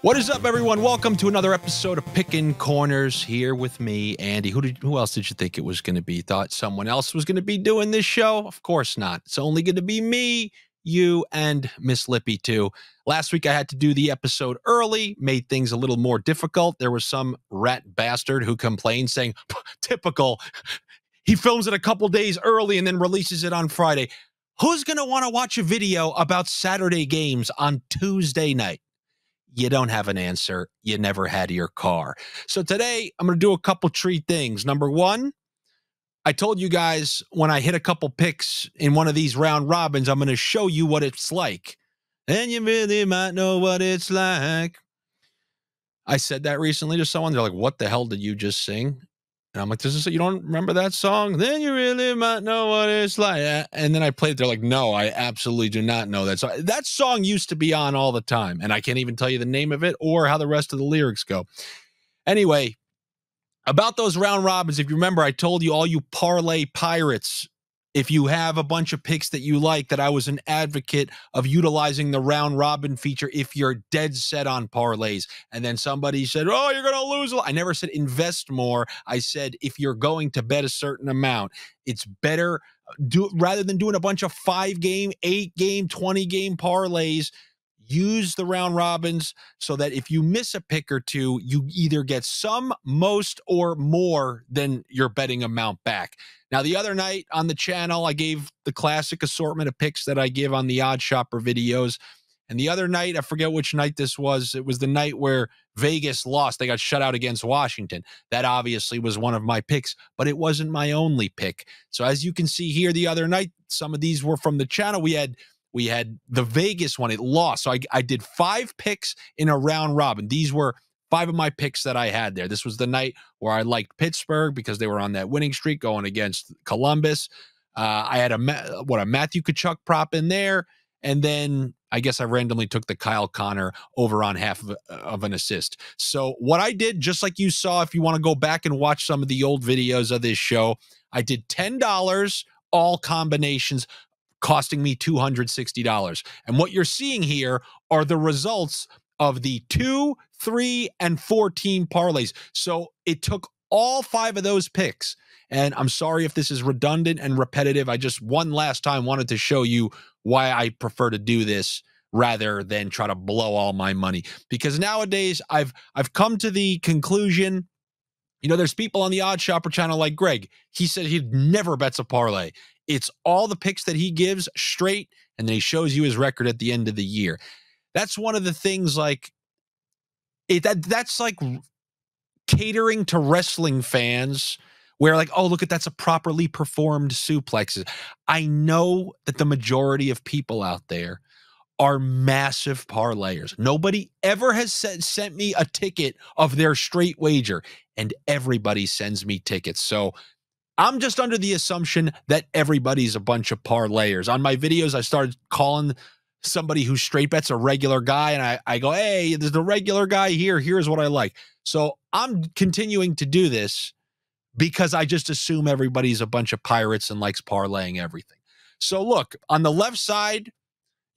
What is up, everyone? Welcome to another episode of Pickin' Corners here with me, Andy. Who else did you think it was going to be? Thought someone else was going to be doing this show? Of course not. It's only going to be me, you, and Miss Lippy, too. Last week, I had to do the episode early, made things a little more difficult. There was some rat bastard who complained, saying, typical. He films it a couple days early and then releases it on Friday. Who's going to want to watch a video about Saturday games on Tuesday night? You don't have an answer. You never had your car. So today, I'm going to do a couple treat things. Number one, I told you guys when I hit a couple picks in one of these round robins, I'm going to show you what it's like. And you really might know what it's like. I said that recently to someone. They're like, what the hell did you just sing? And I'm like, you don't remember that song? Then you really might know what it's like. And then I played it. They're like, no, I absolutely do not know that song. That song used to be on all the time. And I can't even tell you the name of it or how the rest of the lyrics go. Anyway, about those round robins, if you remember, I told you all you parlay pirates, if you have a bunch of picks that you like, that I was an advocate of utilizing the round robin feature if you're dead set on parlays. And then somebody said, oh, you're going to lose. I never said invest more. I said, if you're going to bet a certain amount, it's better rather than doing a bunch of 5-game, 8-game, 20-game parlays. Use the round robins so that if you miss a pick or two, you either get some, most, or more than your betting amount back. Now, the other night on the channel, I gave the classic assortment of picks that I give on the Odd Shopper videos. And the other night, I forget which night this was. It was the night where Vegas lost. They got shut out against Washington. That obviously was one of my picks, but it wasn't my only pick. So as you can see here the other night, some of these were from the channel. We had the Vegas one. It lost. So I did 5 picks in a round robin. These were 5 of my picks that I had there. This was the night where I liked Pittsburgh because they were on that winning streak going against Columbus. I had a Matthew Tkachuk prop in there. And then I guess I randomly took the Kyle Connor over on half of an assist. So what I did, just like you saw, if you want to go back and watch some of the old videos of this show, I did $10, all combinations, costing me $260. And what you're seeing here are the results of the 2, 3, and 14 parlays. So it took all 5 of those picks. And I'm sorry if this is redundant and repetitive. I just one last time wanted to show you why I prefer to do this rather than try to blow all my money. Because nowadays I've come to the conclusion, there's people on the Odd Shopper channel like Greg. He said he never bets a parlay. It's all the picks that he gives straight, and then he shows you his record at the end of the year. That's one of the things that's like catering to wrestling fans where like, oh, look that's a properly performed suplex. I know that the majority of people out there are massive parlayers. Nobody ever has sent me a ticket of their straight wager, and everybody sends me tickets. So I'm just under the assumption that everybody's a bunch of parlayers. On my videos, I started calling somebody who straight bets a regular guy, and I go, hey, there's the regular guy here. Here's what I like. So I'm continuing to do this because I just assume everybody's a bunch of pirates and likes parlaying everything. So look, on the left side,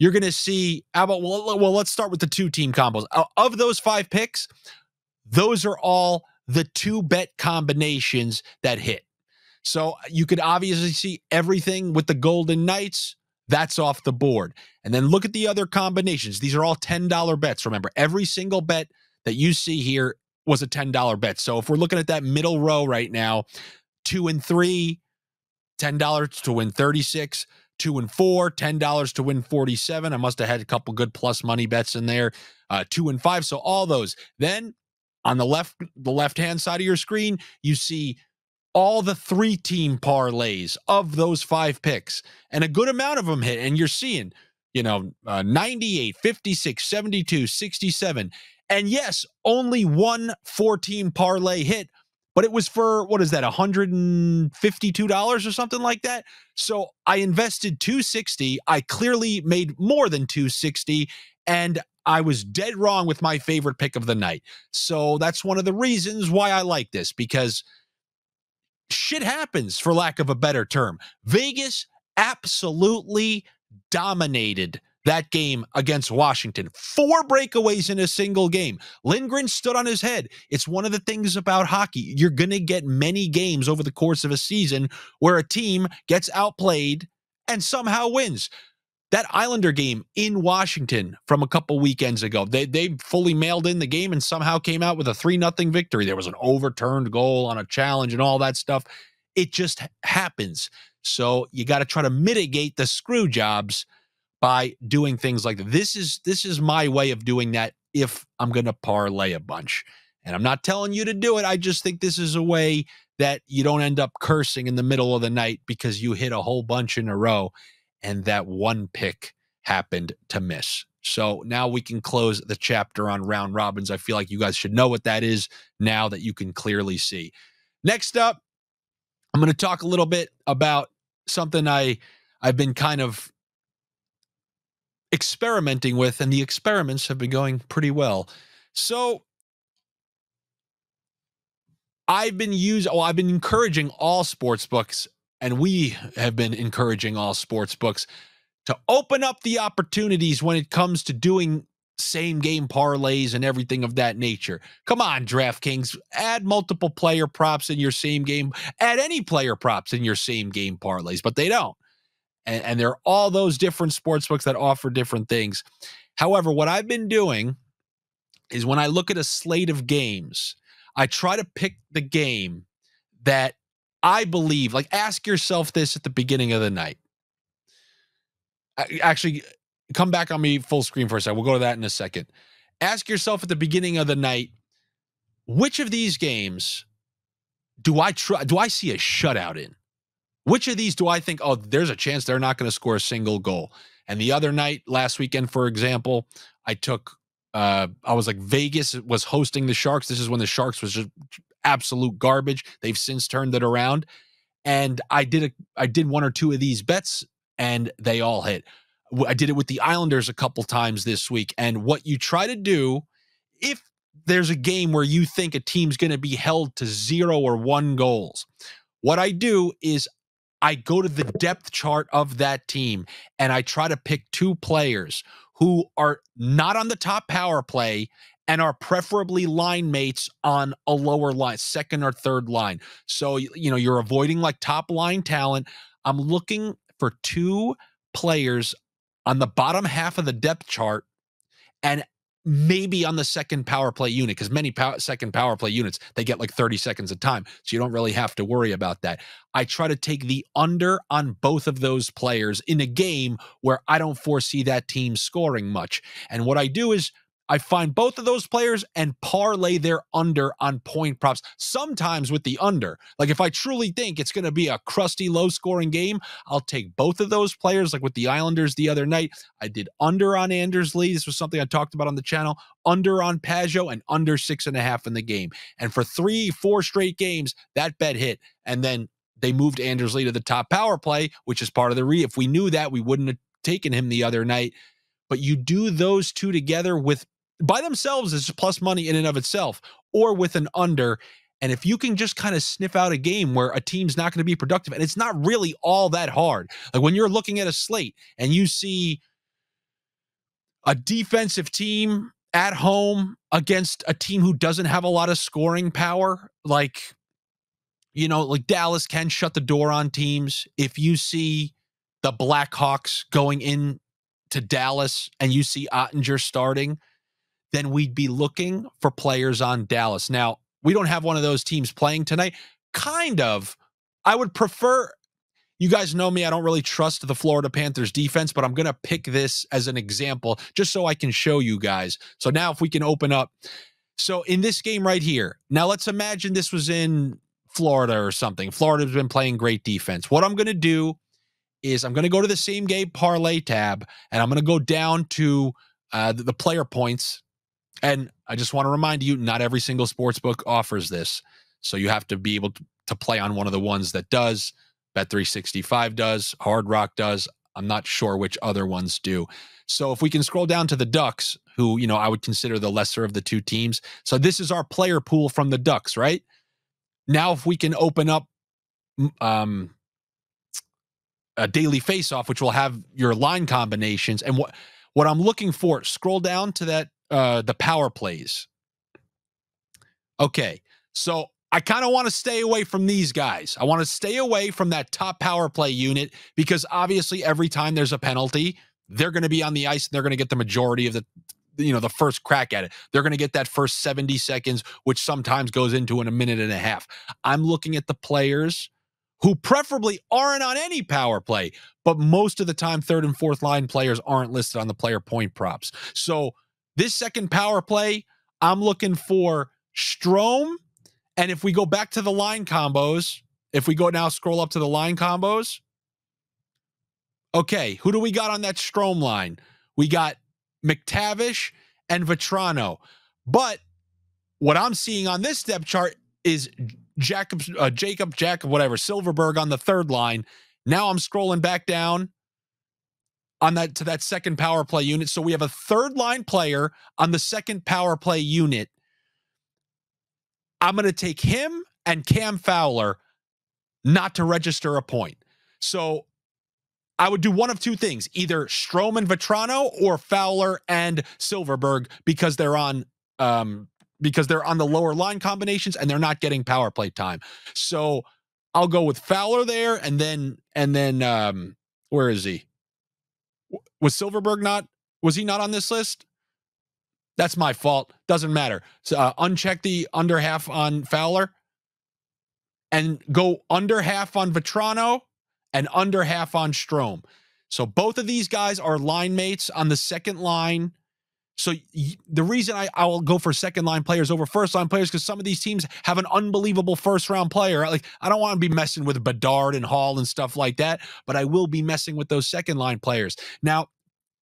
you're going to see, let's start with the 2-team combos. Of those 5 picks, those are all the 2-bet combinations that hit. So you could obviously see everything with the Golden Knights. That's off the board. And then look at the other combinations. These are all $10 bets. Remember, every single bet that you see here was a $10 bet. So if we're looking at that middle row right now, 2 and 3, $10 to win 36, 2 and 4, $10 to win 47. I must have had a couple good plus money bets in there. 2 and 5. So all those. Then on the left-hand side of your screen, you see all the 3-team parlays of those 5 picks, and a good amount of them hit. And you're seeing, 98, 56, 72, 67. And yes, only one 4-team parlay hit, but it was for, what is that, $152 or something like that? So I invested $260. I clearly made more than $260, and I was dead wrong with my favorite pick of the night. So that's one of the reasons why I like this, because shit happens, for lack of a better term. Vegas absolutely dominated that game against Washington. 4 breakaways in a single game. Lindgren stood on his head. It's one of the things about hockey. You're going to get many games over the course of a season where a team gets outplayed and somehow wins. That Islander game in Washington from a couple weekends ago, they fully mailed in the game and somehow came out with a 3-0 victory. There was an overturned goal on a challenge and all that stuff. It just happens. So you got to try to mitigate the screw jobs by doing things like that. This is my way of doing that if I'm going to parlay a bunch. And I'm not telling you to do it. I just think this is a way that you don't end up cursing in the middle of the night because you hit a whole bunch in a row and that one pick happened to miss. So now we can close the chapter on round robins. I feel like you guys should know what that is now that you can clearly see. Next up, I'm going to talk a little bit about something I've been kind of experimenting with, and the experiments have been going pretty well. So I've been encouraging all sports books, and we have been encouraging all sports books to open up the opportunities when it comes to doing same game parlays and everything of that nature. Come on, DraftKings, add multiple player props in your same game, add any player props in your same game parlays, but they don't. And there are all those different sports books that offer different things. However, what I've been doing is when I look at a slate of games, I try to pick the game that I believe, like ask yourself this at the beginning of the night. Actually, come back on me full screen for a second. We'll go to that in a second. Ask yourself at the beginning of the night, which of these games do I see a shutout in? Which of these do I think, oh, there's a chance they're not going to score a single goal? And the other night, last weekend, for example, I was like, Vegas was hosting the Sharks. This is when the Sharks was just absolute garbage. They've since turned it around. And I did one or two of these bets, and they all hit. I did it with the Islanders a couple times this week. And what you try to do, if there's a game where you think a team's going to be held to 0 or 1 goals, what I do is I go to the depth chart of that team and I try to pick 2 players who are not on the top power play and are preferably line mates on a lower line, second or third line. So, you're avoiding like top line talent. I'm looking for 2 players on the bottom half of the depth chart and maybe on the second power play unit, because many second power play units, they get like 30 seconds of time. So you don't really have to worry about that. I try to take the under on both of those players in a game where I don't foresee that team scoring much. And what I do is I find both of those players and parlay their under on point props, sometimes with the under. Like if I truly think it's going to be a crusty, low-scoring game, I'll take both of those players, like with the Islanders the other night. I did under on Anders Lee. This was something I talked about on the channel. Under on Pajot and under 6.5 in the game. And for 3-4 straight games, that bet hit. And then they moved Anders Lee to the top power play, which is part of the if we knew that, we wouldn't have taken him the other night. But you do those 2 together by themselves is plus money in and of itself, or with an under. And if you can just kind of sniff out a game where a team's not going to be productive, and it's not really all that hard. Like when you're looking at a slate and you see a defensive team at home against a team who doesn't have a lot of scoring power, like Dallas can shut the door on teams. If you see the Blackhawks going in to Dallas and you see Ottinger starting, then we'd be looking for players on Dallas. Now, we don't have one of those teams playing tonight. Kind of. I would prefer, you guys know me, I don't really trust the Florida Panthers defense, but I'm going to pick this as an example just so I can show you guys. So now if we can open up. So in this game right here, now let's imagine this was in Florida or something. Florida's been playing great defense. What I'm going to do is I'm going to go to the same game parlay tab, and I'm going to go down to the player points. And I just want to remind you, not every single sports book offers this. So you have to be able to play on one of the ones that does. Bet365 does. Hard Rock does. I'm not sure which other ones do. So if we can scroll down to the Ducks, who, I would consider the lesser of the 2 teams. So this is our player pool from the Ducks, right? Now, if we can open up a daily face-off, which will have your line combinations. And what I'm looking for, scroll down to that, the power plays. Okay, so I kind of want to stay away from these guys. I want to stay away from that top power play unit because obviously every time there's a penalty, they're going to be on the ice and they're going to get the majority of the first crack at it. They're going to get that first 70 seconds, which sometimes goes into in a minute and a half. I'm looking at the players who preferably aren't on any power play, but most of the time, third and fourth line players aren't listed on the player point props. So this second power play, I'm looking for Strome. And if we go back to the line combos, if we go now, scroll up to the line combos. Okay, who do we got on that Strome line? We got McTavish and Vetrano. But what I'm seeing on this depth chart is Jacob, whatever, Silverberg on the third line. Now I'm scrolling back down on that to that second power play unit. So we have a third line player on the second power play unit. I'm going to take him and Cam Fowler not to register a point. So I would do one of two things, either Strome and Vetrano or Fowler and Silverberg because they're on the lower line combinations and they're not getting power play time. So I'll go with Fowler there and then where is he? Was Silverberg was he not on this list? That's my fault. Doesn't matter. So, uncheck the under half on Fowler and go under half on Vetrano and under half on Strome. So both of these guys are line mates on the second line. So the reason I will go for second line players over first line players because some of these teams have an unbelievable first round player. Like I don't want to be messing with Bedard and Hall and stuff like that, but I will be messing with those second line players. Now,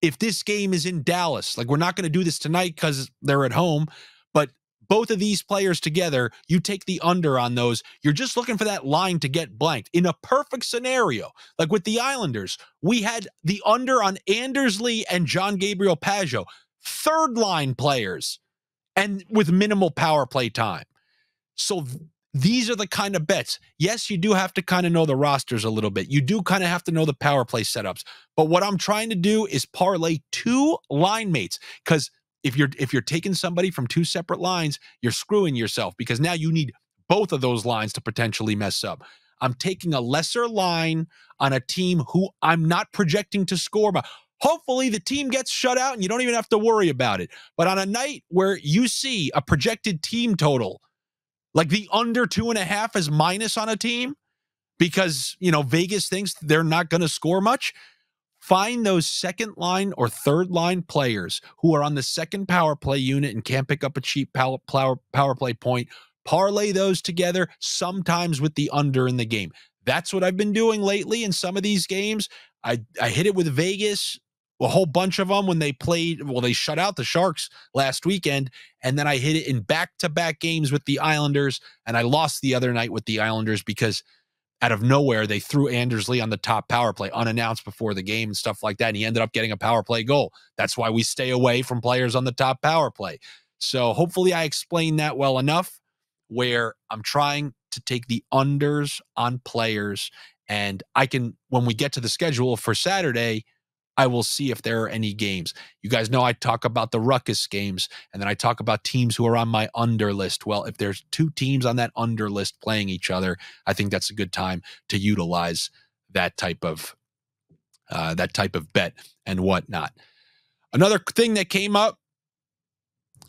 if this game is in Dallas, like we're not going to do this tonight because they're at home, but both of these players together, you take the under on those. You're just looking for that line to get blanked. In a perfect scenario, like with the Islanders, we had the under on Anders Lee and John Gabriel Pageau, third line players, and with minimal power play time. So these are the kind of bets. Yes, you do have to kind of know the rosters a little bit. You do kind of have to know the power play setups. But what I'm trying to do is parlay two line mates because if you're taking somebody from two separate lines, you're screwing yourself because now you need both of those lines to potentially mess up. I'm taking a lesser line on a team who I'm not projecting to score, but hopefully the team gets shut out and you don't even have to worry about it. But on a night where you see a projected team total, like the under 2.5 is minus on a team because, Vegas thinks they're not going to score much. Find those second line or third line players who are on the second power play unit and can't pick up a cheap power play point. Parlay those together, sometimes with the under in the game. That's what I've been doing lately in some of these games. I hit it with Vegas, a whole bunch of them when they played. Well, they shut out the Sharks last weekend, and then I hit it in back-to-back games with the Islanders, and I lost the other night with the Islanders because out of nowhere, they threw Anders Lee on the top power play unannounced before the game and stuff like that. And he ended up getting a power play goal. That's why we stay away from players on the top power play. So hopefully I explained that well enough where I'm trying to take the unders on players. And I can, when we get to the schedule for Saturday, I will see if there are any games. You guys know I talk about the ruckus games, and then I talk about teams who are on my under list. Well, if there's two teams on that under list playing each other, I think that's a good time to utilize that type of bet and whatnot. Another thing that came up,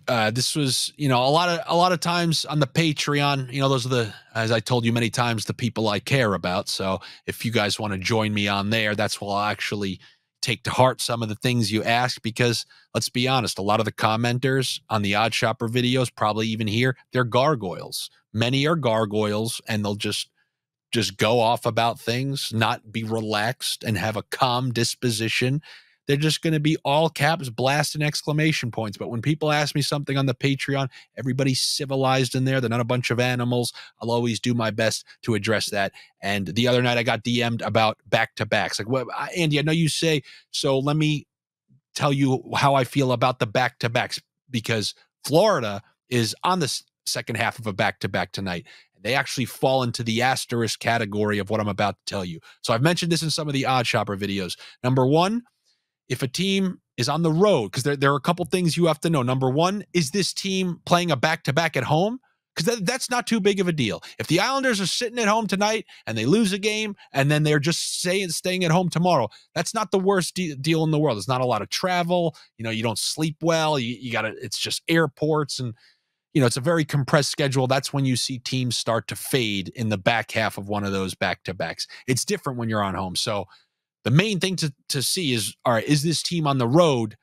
this was, a lot of times on the Patreon, those are as I told you many times, the people I care about. So if you guys want to join me on there, that's where I'll actually take to heart some of the things you ask, because let's be honest, a lot of the commenters on the Odd Shopper videos, probably even here, they're gargoyles. Many are gargoyles, and they'll just go off about things, not be relaxed and have a calm disposition. They're just going to be all caps, blasting exclamation points. But when people ask me something on the Patreon, everybody's civilized in there. They're not a bunch of animals. I'll always do my best to address that. And the other night I got DM'd about back-to-backs. Like, well, Andy, I know you say, so let me tell you how I feel about the back-to-backs, because Florida is on the second half of a back-to-back tonight. They actually fall into the asterisk category of what I'm about to tell you. So I've mentioned this in some of the Odd Shopper videos. Number one, if a team is on the road, because there are a couple things you have to know. Number one, is this team playing a back-to-back at home? Because that's not too big of a deal. If the Islanders are sitting at home tonight and they lose a game and then they're just staying at home tomorrow, that's not the worst deal in the world. There's not a lot of travel. You don't sleep well. You got to, it's just airports, and it's a very compressed schedule. That's when you see teams start to fade in the back half of one of those back-to-backs. It's different when you're on home. So the main thing to see is, all right, is this team on the road?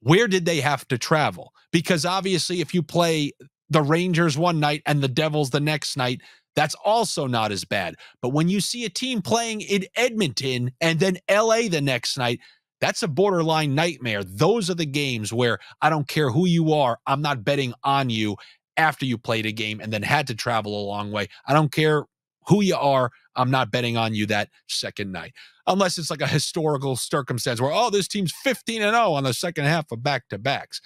Where did they have to travel? Because obviously if you play the Rangers one night and the Devils the next night, that's also not as bad. But when you see a team playing in Edmonton and then LA the next night, that's a borderline nightmare. Those are the games where I don't care who you are, I'm not betting on you after you played a game and then had to travel a long way. I don't care who you are, I'm not betting on you that second night. Unless it's like a historical circumstance where, this team's 15-0 on the second half of back-to-backs.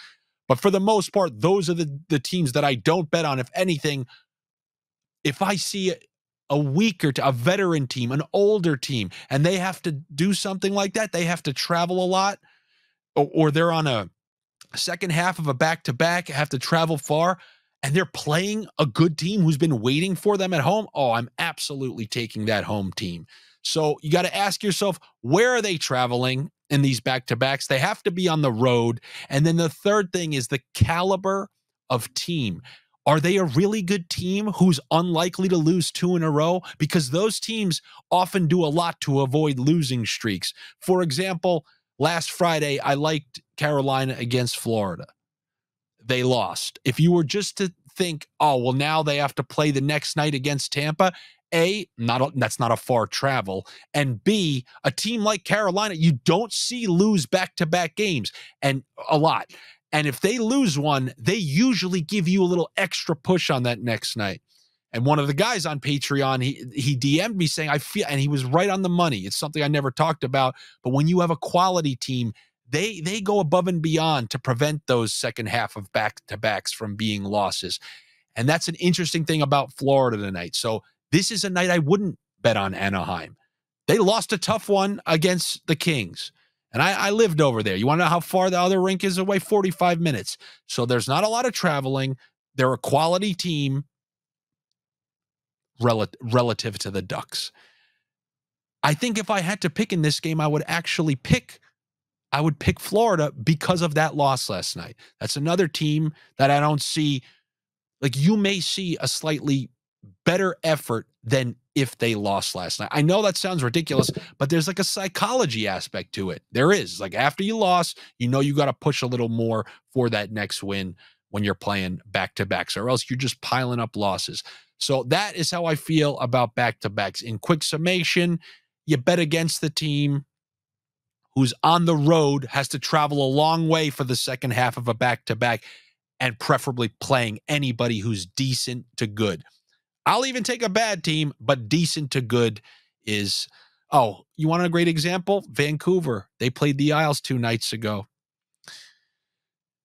But for the most part, those are the teams that I don't bet on. If anything, if I see a weaker, a veteran team, an older team, and they have to do something like that, they have to travel a lot, or they're on a second half of a back-to-back, have to travel far, and they're playing a good team who's been waiting for them at home, I'm absolutely taking that home team. So you got to ask yourself, where are they traveling in these back-to-backs? They have to be on the road. And then the third thing is the caliber of team. Are they a really good team who's unlikely to lose 2 in a row? Because those teams often do a lot to avoid losing streaks. For example, last Friday, I liked Carolina against Florida. They lost. If you were just to think, now they have to play the next night against Tampa, that's not a far travel. And B, a team like Carolina, you don't see lose back-to-back games and a lot. And if they lose one, they usually give you a little extra push on that next night. And one of the guys on Patreon, he DM'd me saying, and he was right on the money. It's something I never talked about. But when you have a quality team, they go above and beyond to prevent those second half of back-to-backs from being losses. And that's an interesting thing about Florida tonight. So this is a night I wouldn't bet on Anaheim. They lost a tough one against the Kings. And I lived over there. You want to know how far the other rink is away? 45 minutes. So there's not a lot of traveling. They're a quality team relative to the Ducks. I think if I had to pick in this game, I would pick Florida because of that loss last night. That's another team that I don't see. Like, you may see a slightly better effort than if they lost last night. I know that sounds ridiculous, but there's like a psychology aspect to it. There is. Like, after you lost, you got to push a little more for that next win when you're playing back-to-backs, or else you're just piling up losses. So that is how I feel about back-to-backs. In quick summation, you bet against the team who's on the road, has to travel a long way for the second half of a back-to-back, and preferably playing anybody who's decent to good. I'll even take a bad team, but decent to good is, you want a great example? Vancouver. They played the Isles 2 nights ago.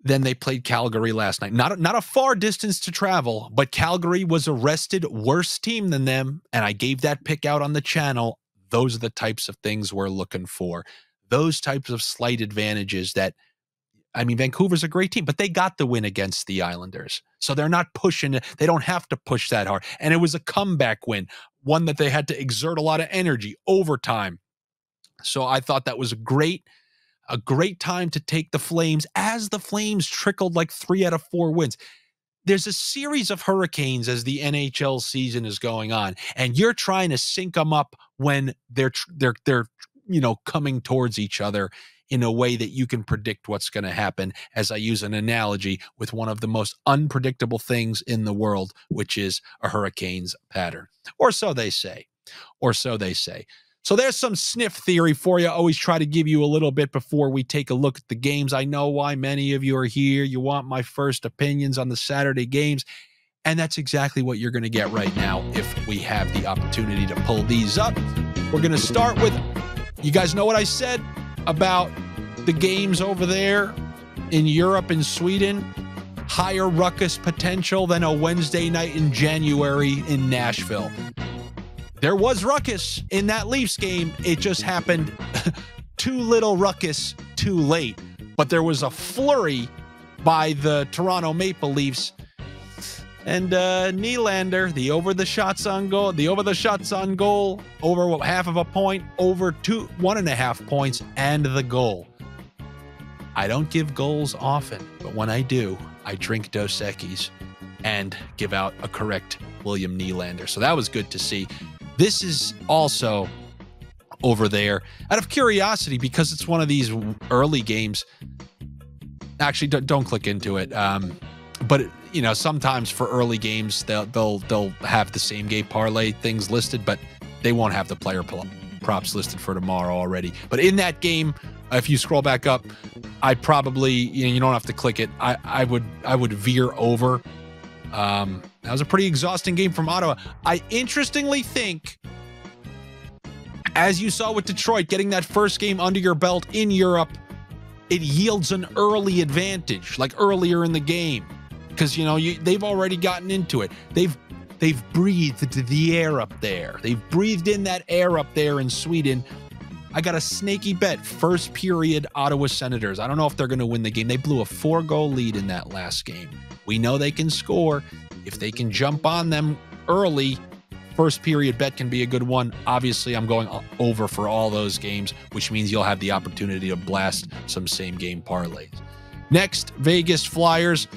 Then they played Calgary last night. Not a far distance to travel, but Calgary was a rested, worse team than them, and I gave that pick out on the channel. Those are the types of things we're looking for. Those types of slight advantages Vancouver's a great team, but they got the win against the Islanders. So they're not pushing it. They don't have to push that hard. And it was a comeback win, one that they had to exert a lot of energy, overtime. So I thought that was a great time to take the Flames as the Flames trickled like 3 out of 4 wins. There's a series of hurricanes as the NHL season is going on, and you're trying to sync them up when they're coming towards each other in a way that you can predict what's going to happen, as I use an analogy with one of the most unpredictable things in the world, which is a hurricane's pattern. Or so they say. So there's some sniff theory for you. I always try to give you a little bit before we take a look at the games. I know why many of you are here. You want my first opinions on the Saturday games, and that's exactly what you're going to get right now if we have the opportunity to pull these up. We're going to start with, you guys know what I said about the games over there in Europe and Sweden? Higher ruckus potential than a Wednesday night in January in Nashville. There was ruckus in that Leafs game. It just happened too little ruckus too late. but there was a flurry by the Toronto Maple Leafs. And Nylander, the over the shots on goal, over half of a point, over 1.5 points, and the goal. I don't give goals often, but when I do, I drink Dos Equis and give out a correct William Nylander. So that was good to see. This is also over there out of curiosity because it's one of these early games. Actually, don't click into it. But you know, sometimes for early games, they'll have the same game parlay things listed, but they won't have the player props listed for tomorrow already. But in that game, if you scroll back up, I probably, you don't have to click it. I would veer over. That was a pretty exhausting game from Ottawa. I interestingly think, as you saw with Detroit, getting that first game under your belt in Europe, it yields an early advantage, like earlier in the game. Because, they've already gotten into it. They've breathed the air up there. They've breathed in that air up there in Sweden. I got a snaky bet. First period, Ottawa Senators. I don't know if they're going to win the game. They blew a 4-goal lead in that last game. We know they can score. If they can jump on them early, first period bet can be a good one. Obviously, I'm going over for all those games, which means you'll have the opportunity to blast some same game parlays. Next, Vegas Flyers.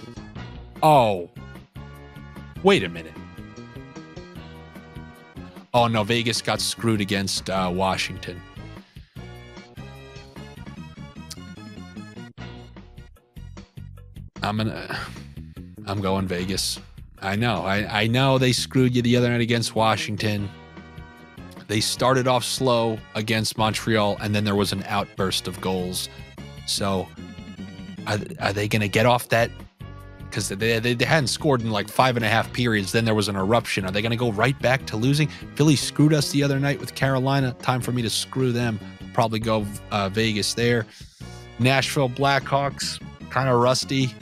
Oh, wait a minute. Oh, no, Vegas got screwed against Washington. I'm going Vegas. I know. I know they screwed you the other night against Washington. They started off slow against Montreal, and then there was an outburst of goals. So are they going to get off that? Because they hadn't scored in like 5.5 periods. Then there was an eruption. Are they going to go right back to losing? Philly screwed us the other night with Carolina. Time for me to screw them. Probably go Vegas there. Nashville Blackhawks, kind of rusty.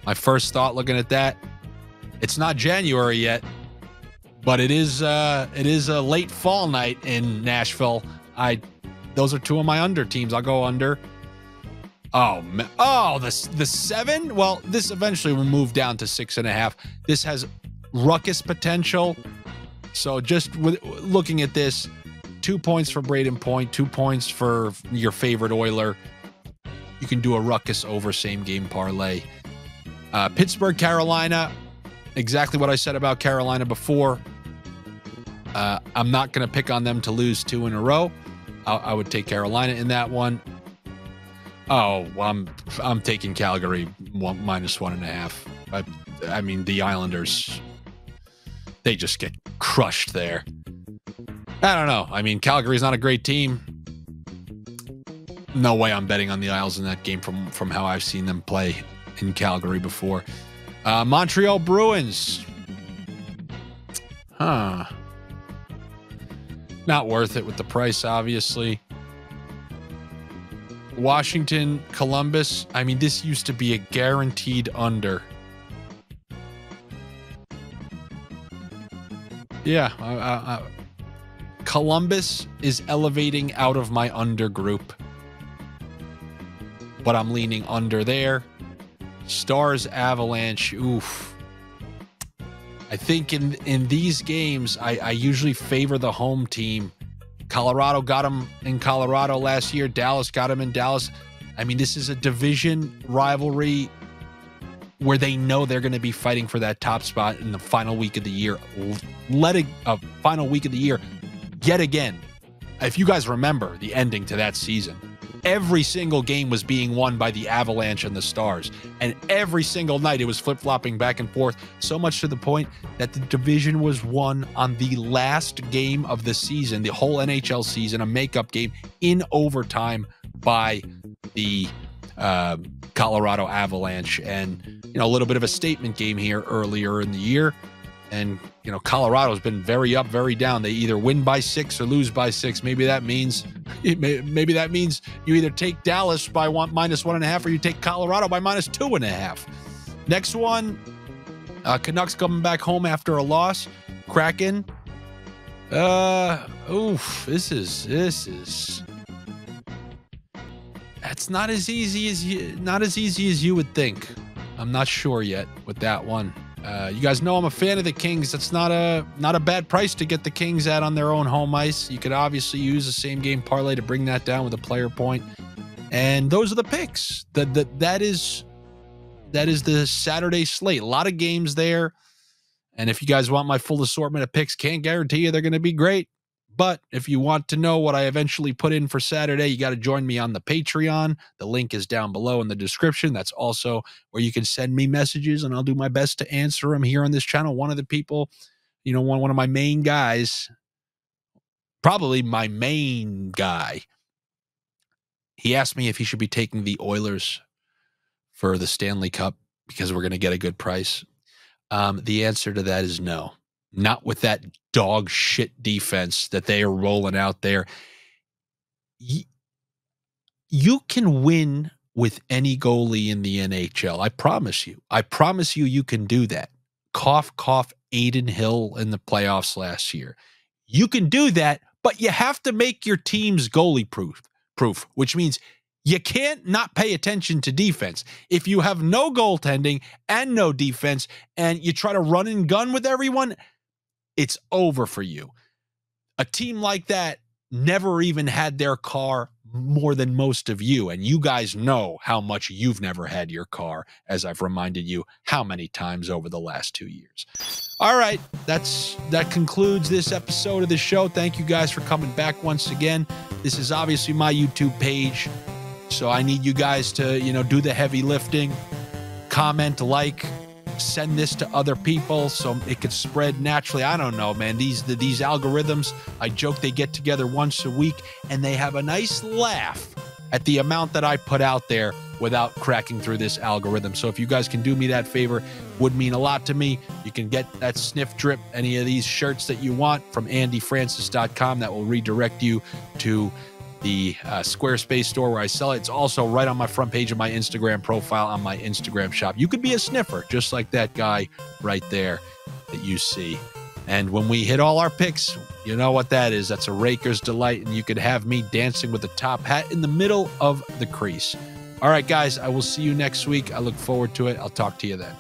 My first thought looking at that, it's not January yet, but it is a late fall night in Nashville. Those are two of my under teams. I'll go under. Oh, the 7? Well, this eventually will move down to 6.5. This has ruckus potential. So just looking at this, 2 points for Braden Point, 2 points for your favorite Oiler. You can do a ruckus over same game parlay. Pittsburgh, Carolina, exactly what I said about Carolina before. I'm not going to pick on them to lose 2 in a row. I would take Carolina in that one. Oh, well, I'm taking Calgary -1.5. I mean, the Islanders, they just get crushed there. I don't know. I mean, Calgary's not a great team. No way I'm betting on the Isles in that game from how I've seen them play in Calgary before. Montreal Bruins. Not worth it with the price, obviously. Washington, Columbus. I mean, this used to be a guaranteed under. Yeah. Columbus is elevating out of my under group, but I'm leaning under there. Stars, Avalanche. Oof. I think in these games, I usually favor the home team. Colorado got them in Colorado last year. Dallas got them in Dallas. I mean, this is a division rivalry where they know they're going to be fighting for that top spot in the final week of the year. Letting a final week of the year yet again. If you guys remember the ending to that season, every single game was being won by the Avalanche and the Stars. And every single night it was flip-flopping back and forth, so much to the point that the division was won on the last game of the season, the whole NHL season, a makeup game in overtime by the Colorado Avalanche. And, a little bit of a statement game here earlier in the year. And, Colorado's been very up, very down. They either win by 6 or lose by 6. Maybe that means you either take Dallas by -1.5 or you take Colorado by -2.5. Next one, Canucks coming back home after a loss. Kraken. This is It's not as easy as you would think. I'm not sure yet with that one. You guys know I'm a fan of the Kings. That's not a bad price to get the Kings at on their own home ice. You could obviously use the same game parlay to bring that down with a player point. And those are the picks. That is the Saturday slate. A lot of games there. And if you guys want my full assortment of picks, can't guarantee you they're going to be great. But if you want to know what I eventually put in for Saturday, you got to join me on the Patreon. The link is down below in the description. That's also where you can send me messages, and I'll do my best to answer them here on this channel. One of the people, one of my main guys, probably my main guy, he asked me if he should be taking the Oilers for the Stanley Cup because we're going to get a good price. The answer to that is no. Not with that dog shit defense that they are rolling out there. You can win with any goalie in the NHL. I promise you. I promise you can do that. Cough, cough, Adin Hill in the playoffs last year. You can do that, but you have to make your teams goalie proof, which means you can't not pay attention to defense. If you have no goaltending and no defense and you try to run and gun with everyone, it's over for you. A team like that never even had their car more than most of you, and you guys know how much you've never had your car, as I've reminded you how many times over the last 2 years. All right, that concludes this episode of the show. Thank you guys for coming back once again. This is obviously my YouTube page, so I need you guys to, do the heavy lifting. Comment, like, send this to other people so it could spread naturally. I don't know, man. These algorithms, I joke they get together once a week and they have a nice laugh at the amount that I put out there without cracking through this algorithm. So if you guys can do me that favor, would mean a lot to me. You can get that sniff drip, any of these shirts that you want from andyfrancis.com. That will redirect you to the Squarespace store where I sell it. It's also right on my front page of my Instagram profile on my Instagram shop. You could be a sniffer, just like that guy right there that you see. And when we hit all our picks, you know what that is. That's a raker's delight, and you could have me dancing with a top hat in the middle of the crease. All right, guys, I will see you next week. I look forward to it. I'll talk to you then.